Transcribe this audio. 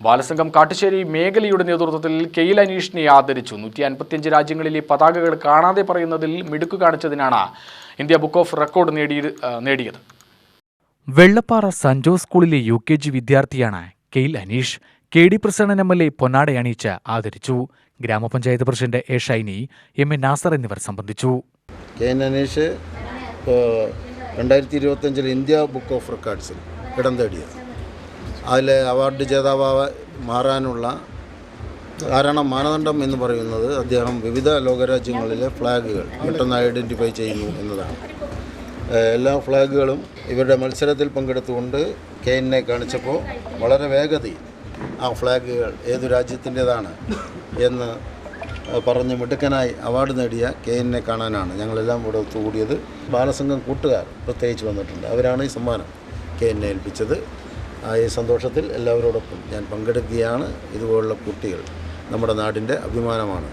ബാലസംഘം കാട്ടുശ്ശേരി മേഖലയുടെ നേതൃത്വത്തിൽ കെയിൽ അനീഷിനെ ആദരിച്ചു. 155 രാജ്യങ്ങളിലെ പതാകകൾ കാണാതെ പറയുന്നതിൽ മിടുക്ക് കാണിച്ചതിനാണ് ഇന്ത്യ ബുക്ക് ഓഫ് റെക്കോർഡ് നേടിയത്. വെള്ളപ്പാറ സെന്റ് ജോസ് സ്കൂളിലെ UKG വിദ്യാർത്ഥിയാണ് കെയിൽ അനീഷ്. KD പ്രസന്നൻ MLA പൊന്നാടയണിയിച്ച് ആദരിച്ചു. ഗ്രാമപഞ്ചായത്ത് president A. Shiny, MA Nasar എന്നിവർ സംബന്ധിച്ചു. കെയിൽ അനീഷ് 2025 ഇന്ത്യ ബുക്ക് ഓഫ് റെക്കോർഡ്സിൽ ഇടം നേടിയത്. അതിൽ അവാർഡ് ജേതാവ് മാറാനുള്ള മാനദണ്ഡം എന്ന് പറയുന്നത് അദ്ദേഹം വിവിധ ലോകരാജ്യങ്ങളിലെ ഫ്ലാഗുകൾ പെട്ടെന്ന് ഐഡൻറ്റിഫൈ ചെയ്യുന്നു എന്നതാണ്. എല്ലാ ഫ്ലാഗുകളും ഇവരുടെ മത്സരത്തിൽ പങ്കെടുത്തുകൊണ്ട് കെയിനെ കാണിച്ചപ്പോൾ വളരെ വേഗതയിൽ ആ ഫ്ലാഗുകൾ ഏതു രാജ്യത്തിൻ്റേതാണ് എന്ന് പറഞ്ഞ് മിടുക്കനായി അവാർഡ് നേടിയ കെയിനെ കാണാനാണ് ഞങ്ങളെല്ലാം ഇവിടെ ഒത്തുകൂടിയത്. ബാലസംഘം കൂട്ടുകാർ പ്രത്യേകിച്ച് വന്നിട്ടുണ്ട്. അവരാണ് ഈ സമ്മാനം കെയിനെ ഏൽപ്പിച്ചത്. ഈ സന്തോഷത്തിൽ എല്ലാവരോടൊപ്പം ഞാൻ പങ്കെടുക്കുകയാണ്. ഇതുപോലുള്ള കുട്ടികൾ നമ്മുടെ നാടിൻ്റെ അഭിമാനമാണ്.